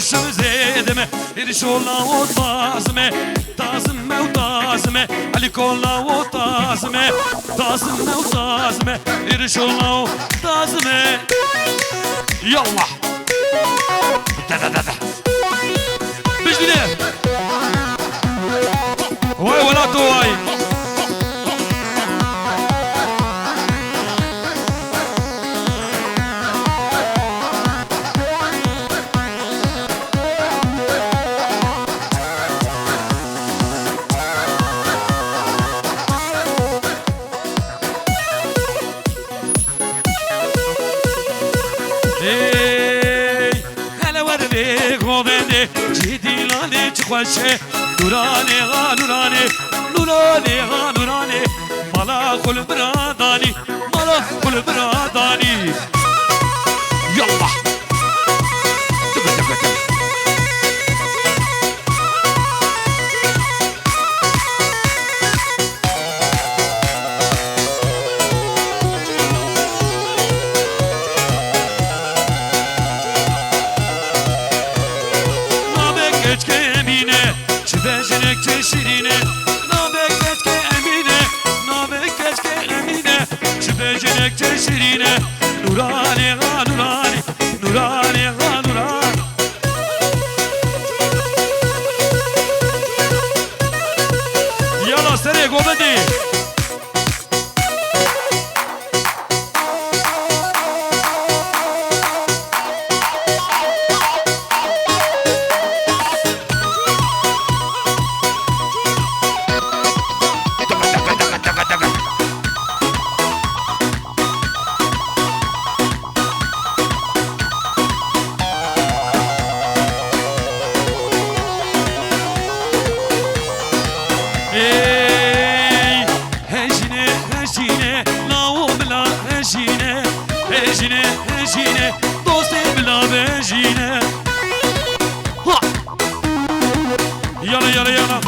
ارشم زيدمه ارشولا وطازمه طازمه وطازمه علي كولا وطازمه طازمه وطازمه ارشولا وطازمه يلا دا دا دا دا بجدنا واي ولا تواي جدي لاني تخوشه نوراني غا نوراني نوراني غا نوراني مالا كل براداني مالا كل براداني يلا شيرينه نابك كأمينه نابك كأمينه شبجنك شيرينه نوراني غا نوراني نوراني غا نوراني يلا سريع قومدي هجينه دوستي بلا بجينه يلا يلا يلا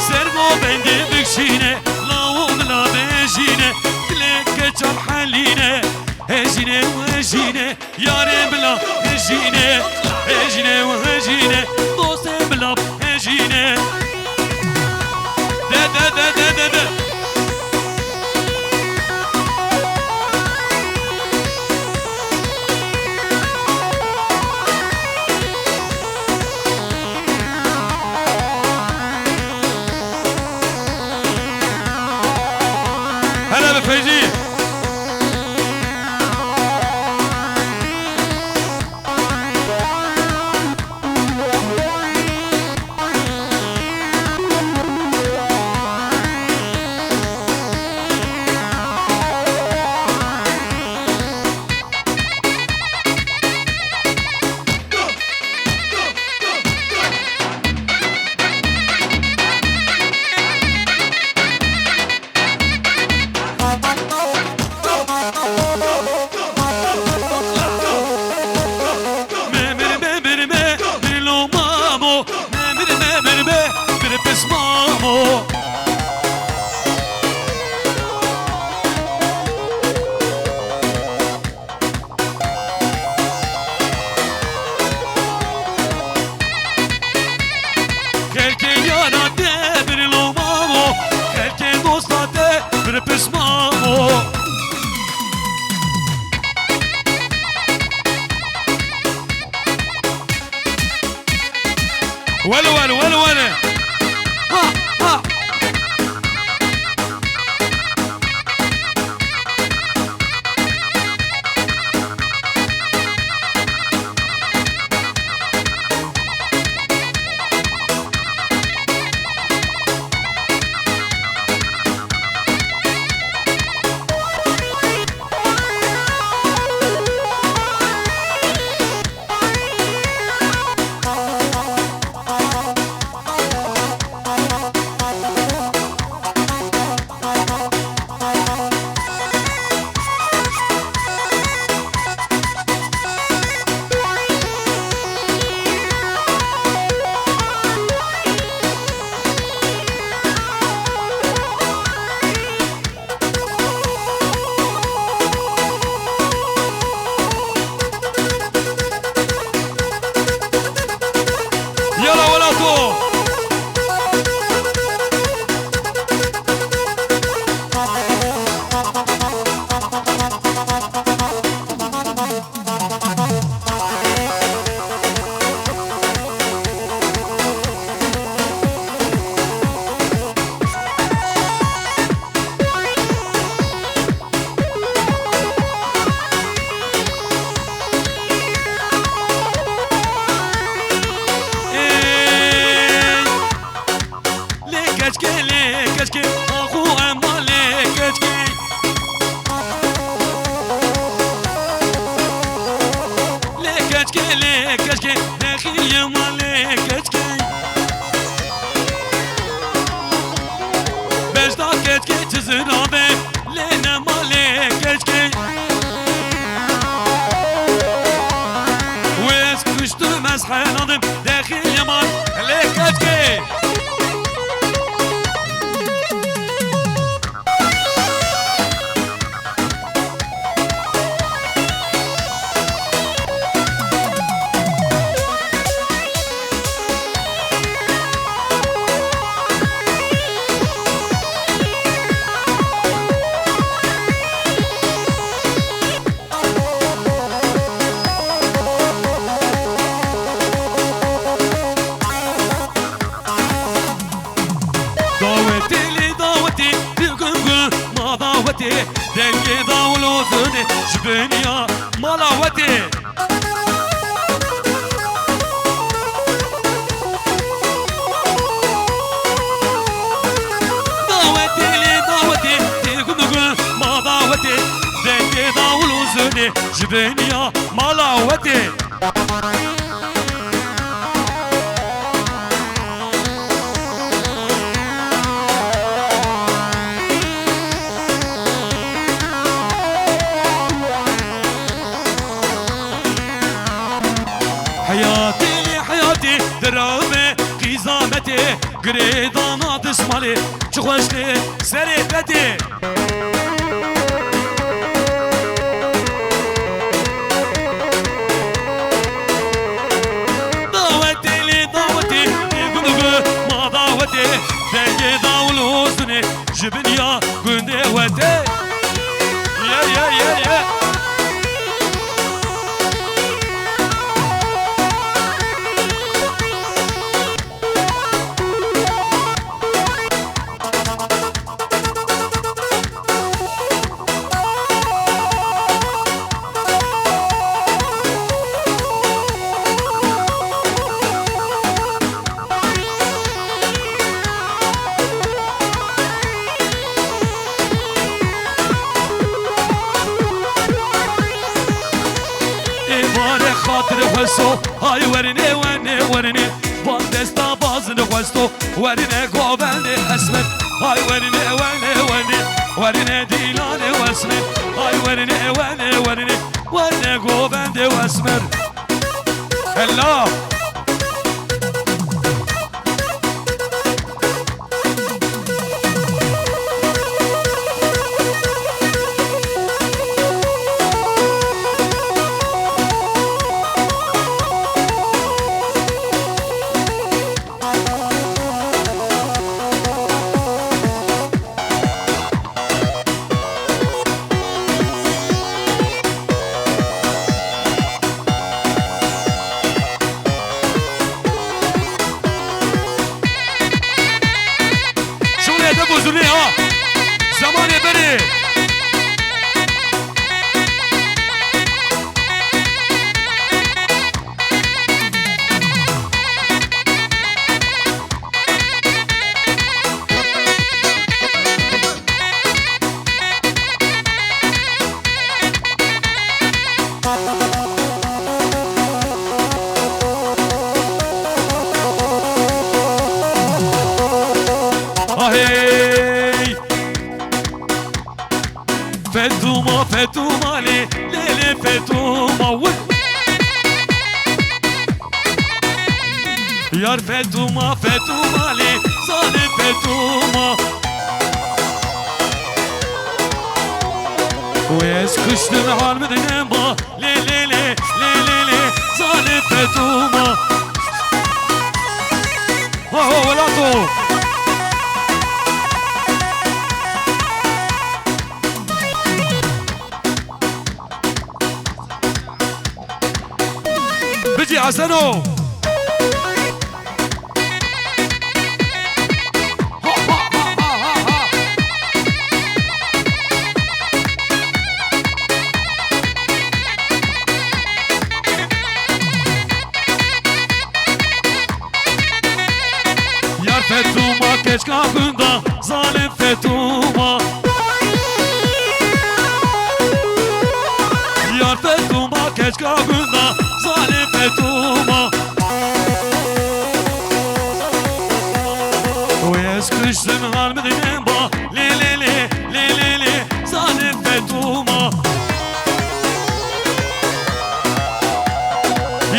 سرمو بندي بكشينه لاو بلا بجينه تلك جرحلينه هجينه وهجينه ياري بلا هجينه هجينه وهجينه دوستي بلا هجينه دا دا دا دا دا دا هلا بفيزي ولا ها ها دنگی داولو دنی جبنیا ملاوتی داوتی لی داوتی تیگم نگل ما داوتی دنگی داولو دنی جبنیا ملاوتی درامه قیزامتی گریدانا دسمالی چو خوشتی سری بدی دعوتی لی دعوتی گنگو ما دعوتی دنگی داولو زنی جبنیا گنده وتی یا خاطر هاي ورني ورني وان دستا بازن خواستو ورني قوبن اسمت هاي ورني ديلان واسمت هاي ورني قوبن واسمت الله زمانی بری فتوما ليلي فتوما يار فتوما لي صالي فتوما ويس كشتم حال بدنما ليلي صالي فتوما هو ولاتو بجي حسنو Yar Fethuma geç kapında zalim Fethuma Yar Fethuma geç kapında zalim Fethuma O eskiştim halmedin ba le le le le le le zalim Fethuma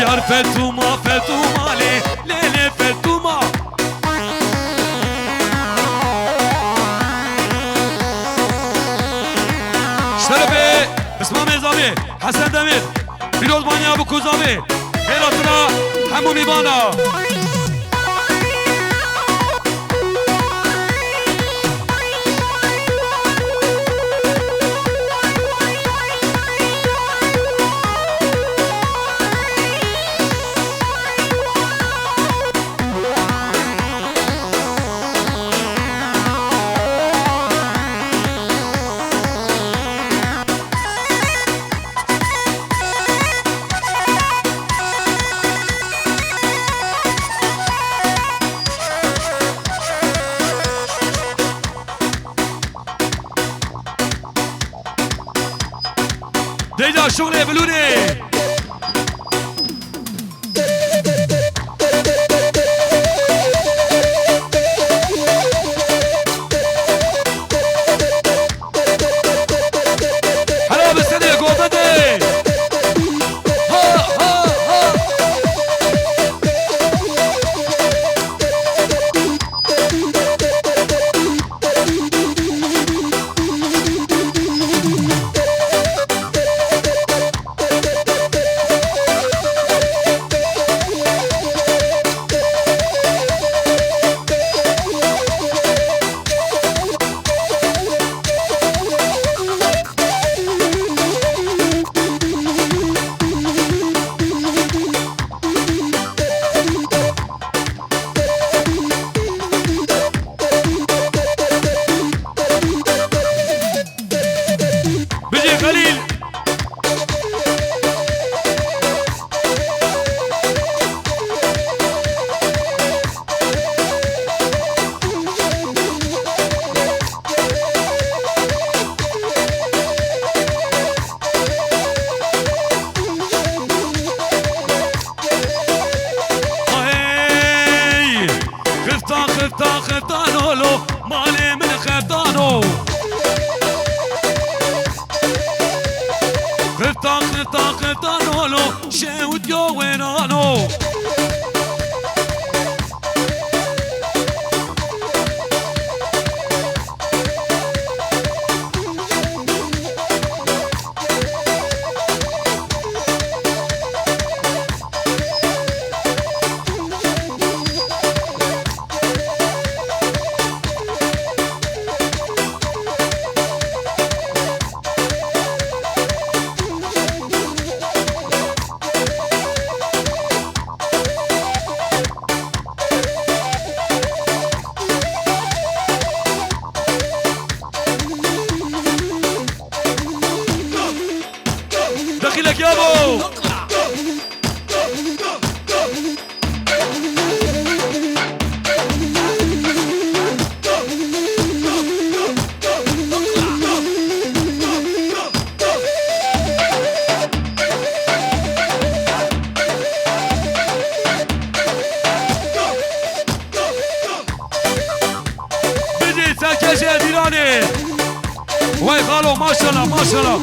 Yar Fethuma Fethuma le le le Fethuma شربي اسمه ميزابي حسن دمير فيروز بانيا ابو كوزابي خيراتنا حمو ميبانا ديجا شغل يا بلوني حلاوة بالسنة يا قوضتي ها ها ها خليل خرطان خرطان خرطانو لو مالي من خرطانو خرطان خرطان خرطانو لو شهود يو وينانو دخيلك يابو بيجي سركش يا ديراني واي خالو ما شاء الله ما شاء الله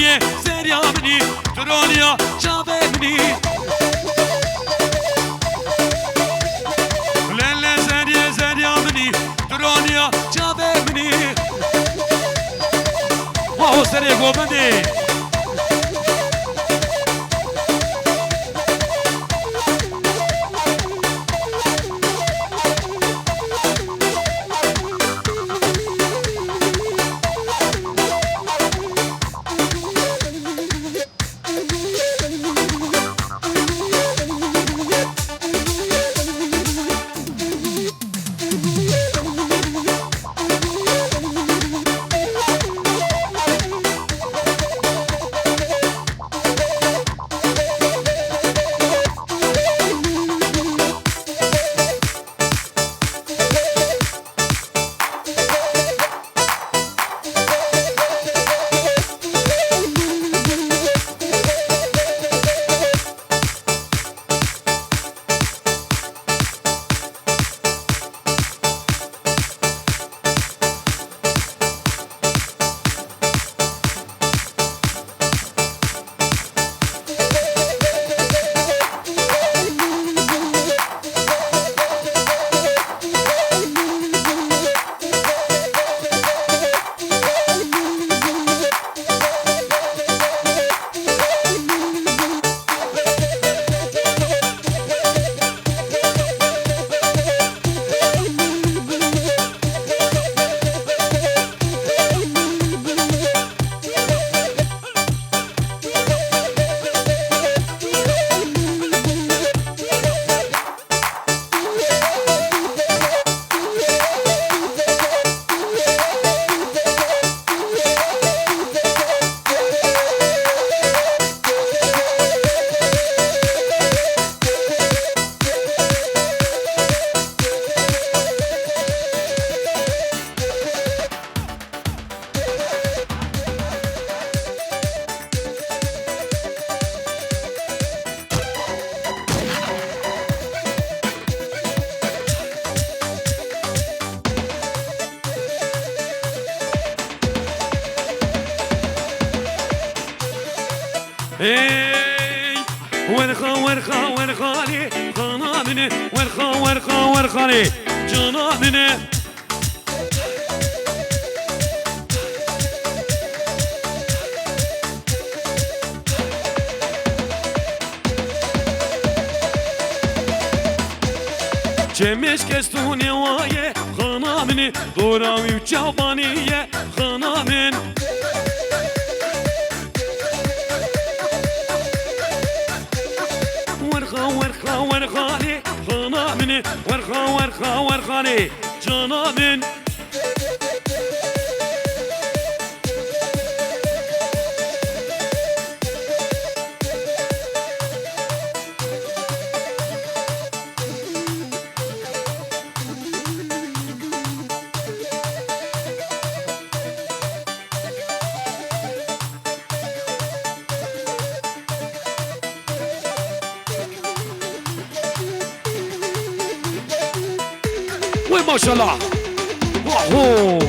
زریه زریا منی درانیا جاوه منی لله زریه زریا منی درانیا جاوه منی واو سریه گوبندی ای ورخالی خانابنه ورخالی جنابنه چمش کستونه وایه خانابنه دوراوی و چوبانیه خانابن ورخالي خنامني ورخالي جنابن ما شاء الله واو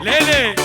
ليلي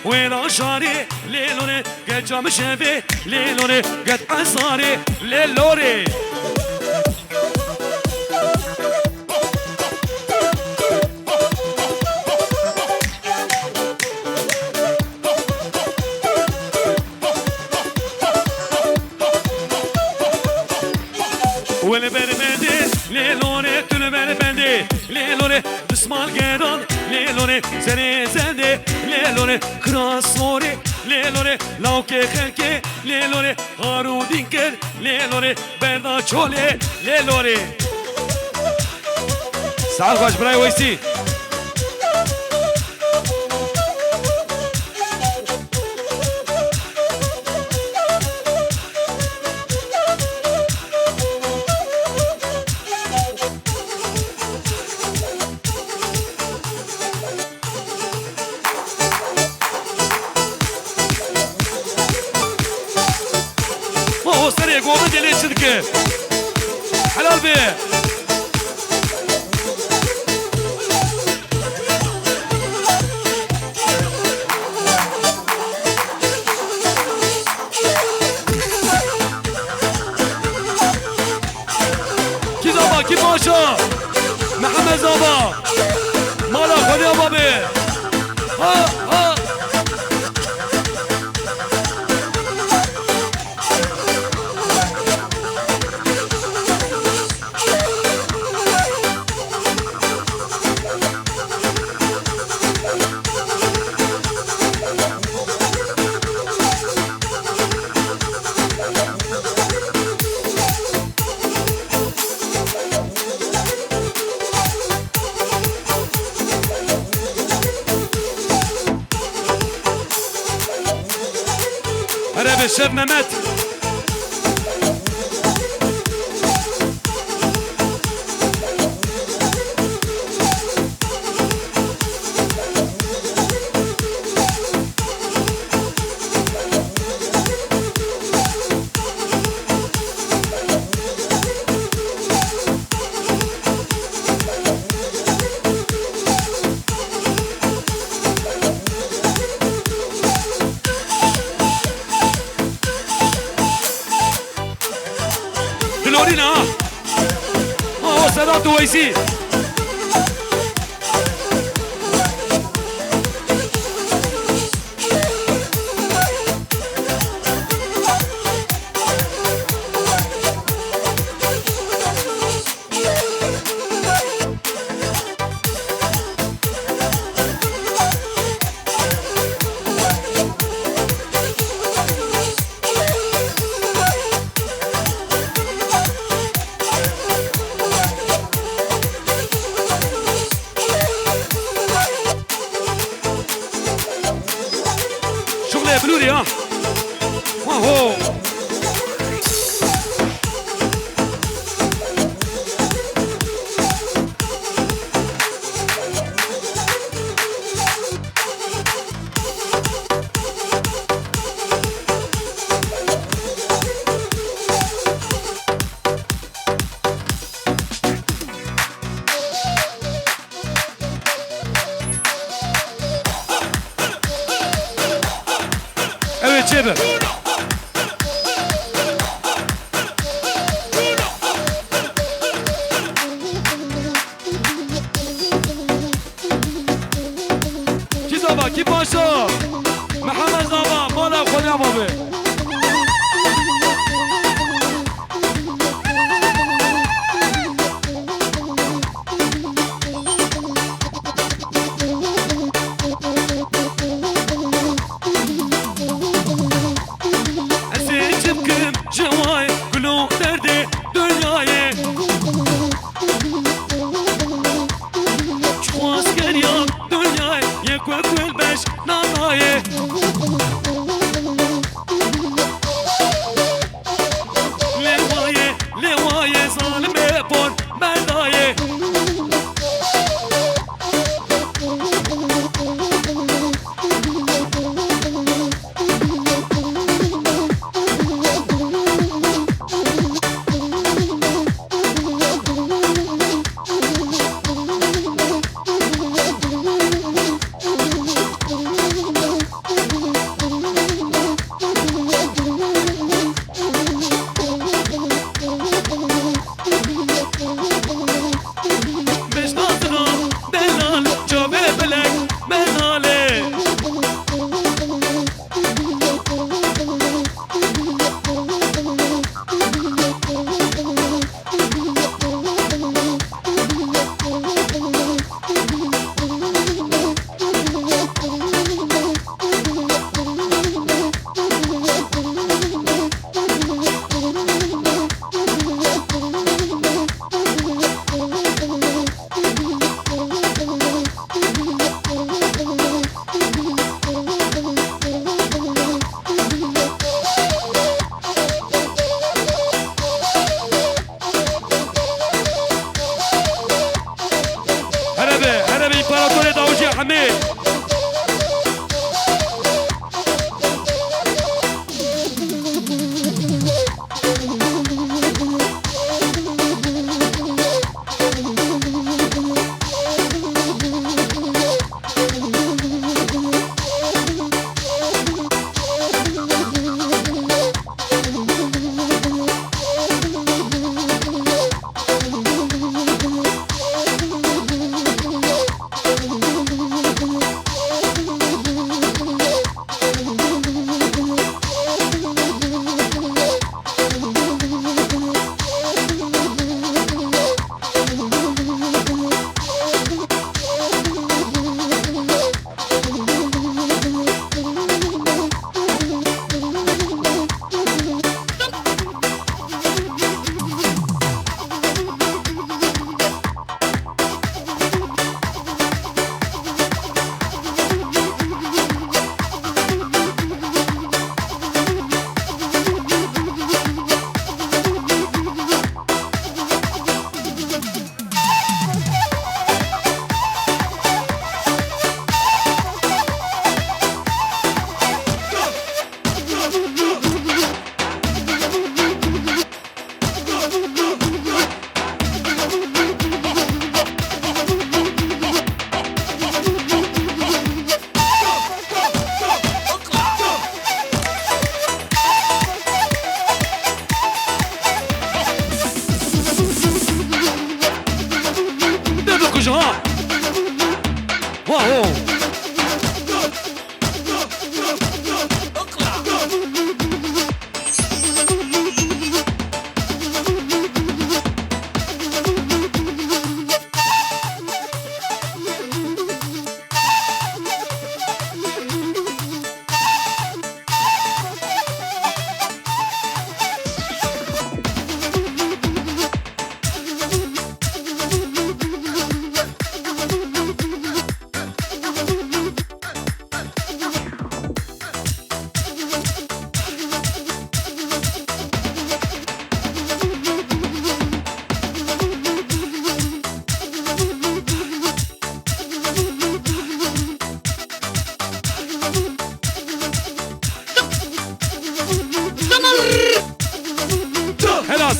وين شاري ليلوني قد جام شافي ليلوني قد عصاري ليلوني والبربندي ليلوني تلبربندي ليلوني دسمال قيران ليلوني زني زندي ليلوني كراسوري ليلوني لاوكي خلكي ليلوني هارو دينكر ليلوني بردا چولي ليلوني سعال خوش براي ويسي سريع قوم انت ليش تذكر حلال بيه كي زابا كي باشا محمد زابا مالا خذ يا بابي ها ها الشيف ممت محمد ويسي شغل يا بلوري ها واهو Evet Cebe. Kizaba, Kipaşa, Mehmet Zaba, Mala Konya Babi. جواي كلو دردي دنياي شخواس كريان دنياي يكوك والبش ناناي لواي لواي ظالم بون برداي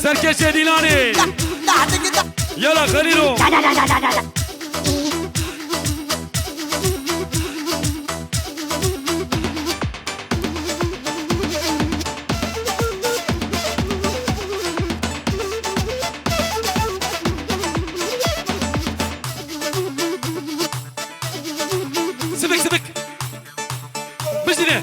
سركش ديلاني يلا خليلو سبك سبك بجنة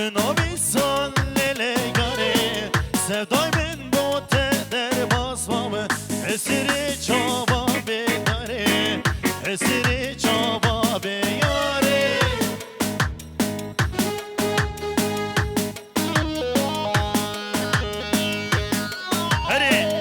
بنامی سال لگاره سفدای من بوته در باسمامه اسیر چابا بیاره اسیر چابا بیاره هره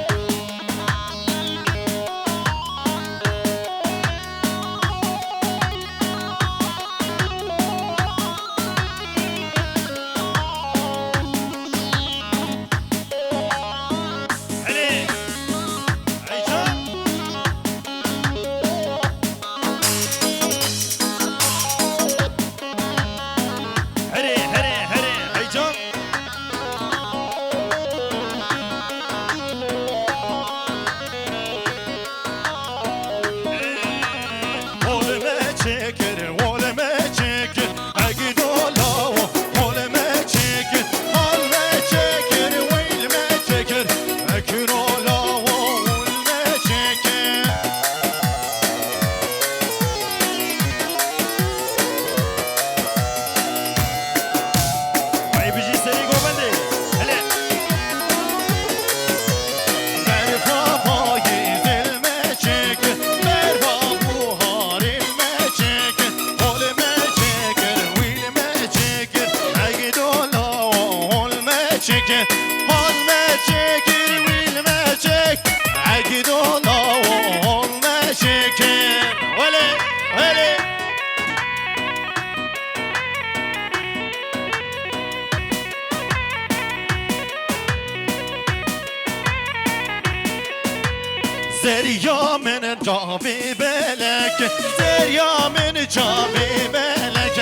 دریا من جابی بلک دریا من جابی بلک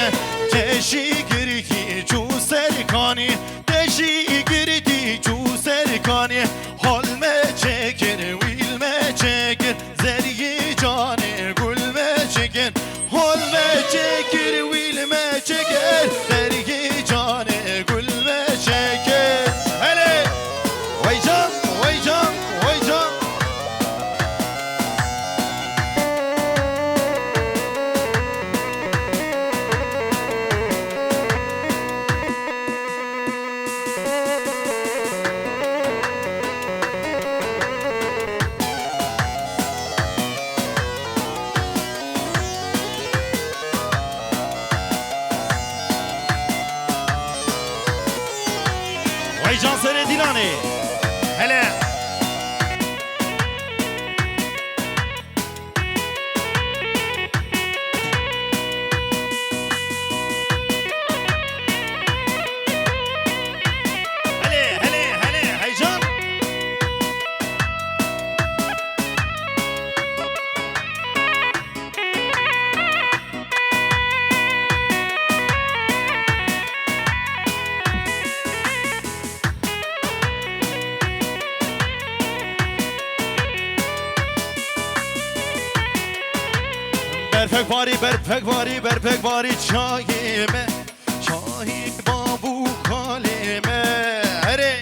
تشی گریتی جو سرکانی تشی گریتی جو سرکانی حال چکر ویل چکر زری جان گل چکر حال چکر ویل چکر زری جان گل چکر هله وای جان وای جان وای جان وای جان سر دیلانه هله هله هله هله هی جان برفک باری چایمه چای بابو کالمه هره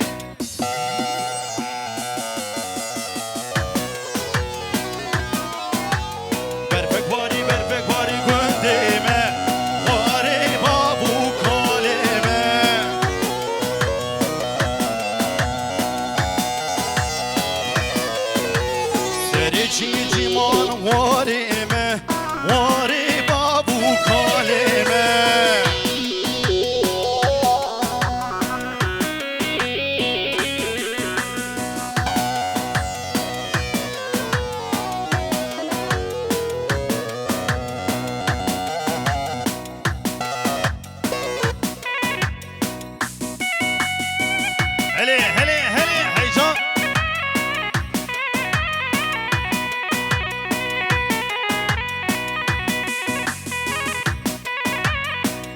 برفک باری گندمه واره بابو کالمه سری چی جیمان وارمه واره بابو کالمه هله هله هله هیجان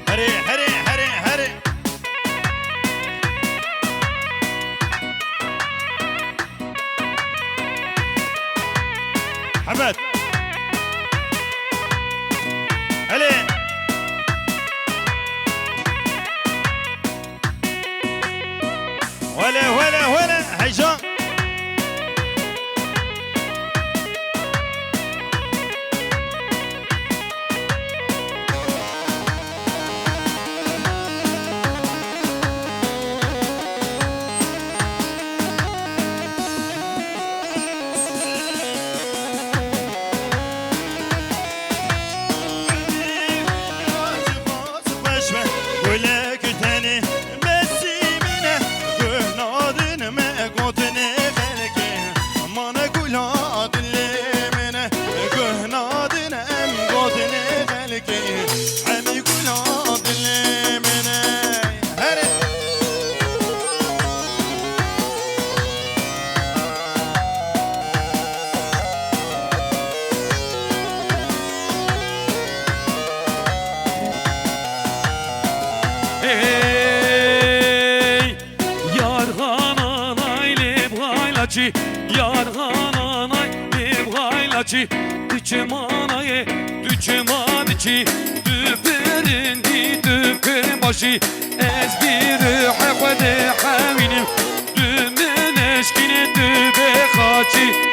هره هره هره هره حمد هله ولا هيجان çi yar hananay evgayla çi Düçmanaye düçman çi Düperindi düper başı Ez bir hevde havinim Dümen eşkine dübe kaçı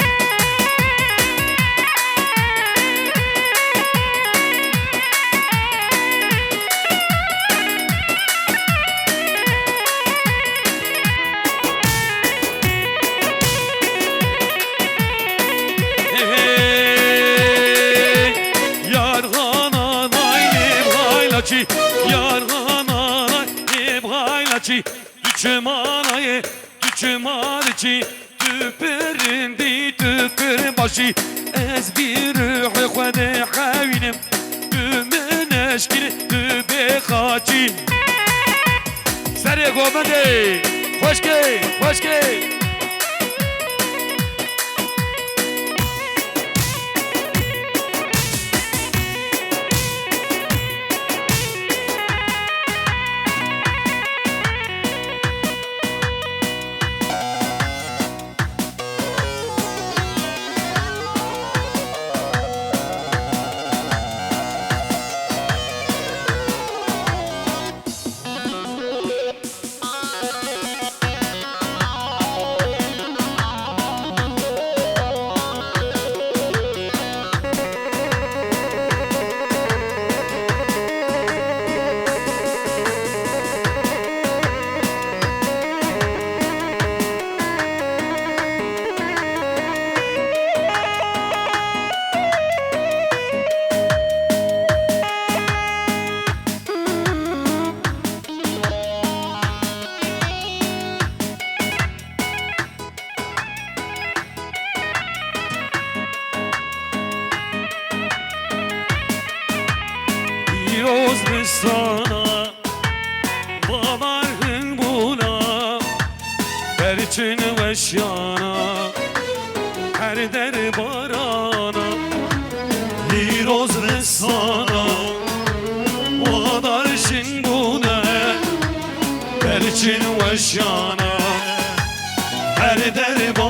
Düçmanaye düçmançı Düperindi düper başı Ez bir hevde havinim Dümen eşkine dübe kaçı Seri gomede Hoş gey, hoş gey Sana babarın buna Berçin ve şana Her der barana Liroz ve sana babarın buna Berçin ve şana Her der barana